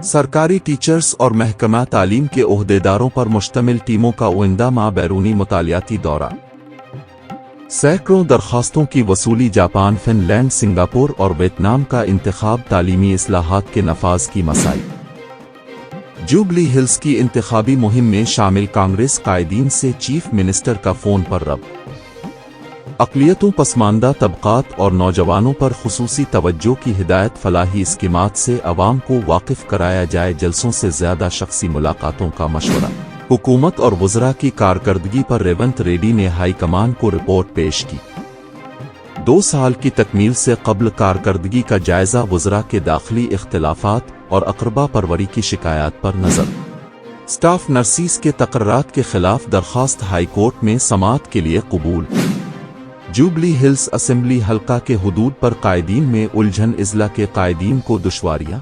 सरकारी टीचर्स और महकमा तालीम के ओहदेदारों पर मुश्तमिल टीमों का ओइंदा माह बैरूनी मुतालियाती दौरा। सैकड़ों दरख्वास्तों की वसूली। जापान, फिनलैंड, सिंगापुर और वियतनाम का इंतखाब तालीमी इस्लाहात के नफाज की मसाई। जुबली हिल्स की इंतखाबी मुहिम में शामिल कांग्रेस कायदीन से चीफ मिनिस्टर का फोन पर रब्त। अक़लियतों, पसमानदा तबक़ात और नौजवानों पर खुसूसी तवज्जो की हिदायत। फलाही स्कीमात से अवाम को वाकिफ कराया जाए। जलसों से ज़्यादा शख्सी मुलाकातों का मशवरा। हुकूमत और वज़रा की कारकर्दगी पर रेवंत रेड्डी ने हाई कमान को रिपोर्ट पेश की। 2 साल की तकमील से कब्ल कारकर्दगी का जायजा। वज़रा के दाखिली इख्तिलाफात और अक़रबा परवरी की शिकायत पर नज़र। स्टाफ नर्सिस के तकर्रात के खिलाफ दरख्वास्त हाई कोर्ट में समाअत के लिए कबूल। जुबली हिल्स असेंबली हल्का के हुदूद पर कायदीन में उलझन। इज़ला के कायदीन को दुश्वारियां।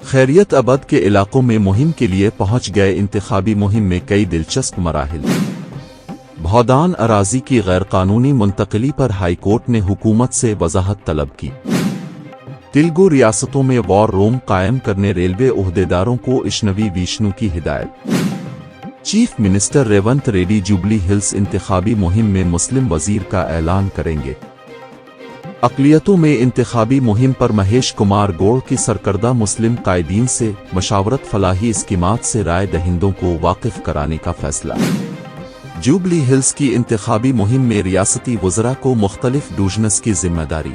खैरियत अबद के इलाकों में मुहिम के लिए पहुंच गए। इंतखाबी मुहिम में कई दिलचस्प मराहिल। भौदान अराजी की गैरकानूनी मुंतकिली पर हाई कोर्ट ने हुकूमत से वजाहत तलब की। तेलुगु रियासतों में वॉर रूम कायम करने रेलवे ओहदेदारों को इश्नवी विष्णु की हिदायत। चीफ मिनिस्टर रेवंत रेड्डी जुबली हिल्स इंतखाबी मुहिम में मुस्लिम वजीर का ऐलान करेंगे। अक़लियतों में इंतखाबी मुहिम पर महेश कुमार गौड़ की सरकर्दा मुस्लिम कायदीन से मशावरत। फलाही स्कीमात से राय दहिंदों को वाकिफ कराने का फैसला। जुबली हिल्स की इंतखाबी मुहिम में रियासती वज़रा को मुख्तलिफ डिवीजन्स की जिम्मेदारी।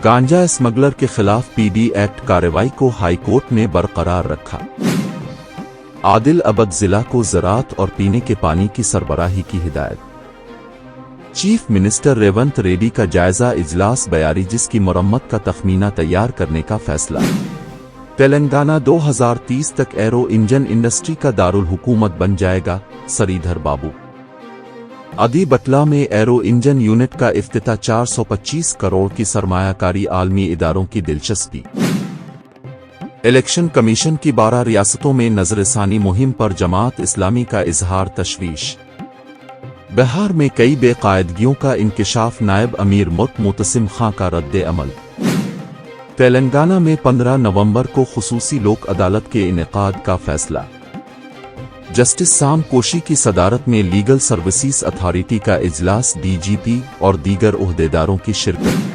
गांजा स्मगलर के खिलाफ PD एक्ट कार्रवाई को हाई कोर्ट ने बरकरार रखा। आदिल अबद जिला को ज़राअत और पीने के पानी की सरबराही की हिदायत। चीफ मिनिस्टर रेवंत रेड्डी का जायजा इजलास। बयारिजिस की मरम्मत का तखमीना तैयार करने का फैसला। तेलंगाना 2030 तक एरो इंजन इंडस्ट्री का दारुल हुकूमत बन जाएगा। श्रीधर बाबू। आदि बटला में एरो इंजन यूनिट का इफ्तिताह। 425 करोड़ की सरमायाकारी। आलमी इदारों की दिलचस्पी। इलेक्शन कमीशन की 12 रियासतों में नजरसानी मुहिम पर जमात इस्लामी का इजहार तशवीश। बिहार में कई बेकायदगियों का इंकिशाफ। नायब अमीर मुल्क मुतसिम खां का रद्द अमल। तेलंगाना में 15 नवंबर को खुसूसी लोक अदालत के इनेकाद का फैसला। जस्टिस साम कोशी की सदारत में लीगल सर्विसेज अथॉरिटी का इजलास। DGP और दीगर ओहदेदारों की शिरकत।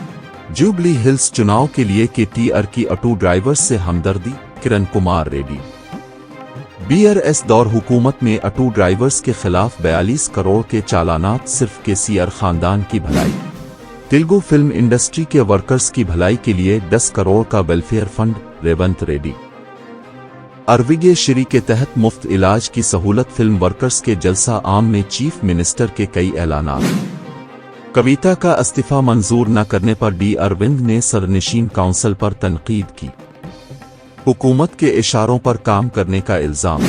जुबली हिल्स चुनाव के लिए KTR की ऑटो ड्राइवर्स से हमदर्दी। किरण कुमार रेड्डी। BRS दौर हुकूमत में ऑटो ड्राइवर्स के खिलाफ 42 करोड़ के चालानात। सिर्फ KCR खानदान की भलाई। तेलुगु फिल्म इंडस्ट्री के वर्कर्स की भलाई के लिए 10 करोड़ का वेलफेयर फंड। रेवंत रेड्डी। आरोग्य श्री के तहत मुफ्त इलाज की सहूलत। फिल्म वर्कर्स के जलसा आम में चीफ मिनिस्टर के कई ऐलानात। कविता का इस्तीफा मंजूर न करने पर D अरविंद ने सरनशीन काउंसिल पर तनकीद की। हुकूमत के इशारों पर काम करने का इल्जाम।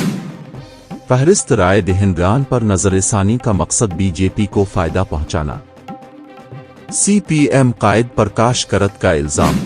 फहरिस्त राय दहिंदगान पर नजरसानी का मकसद BJP को फायदा पहुंचाना। CPM कायद प्रकाश करत का इल्जाम।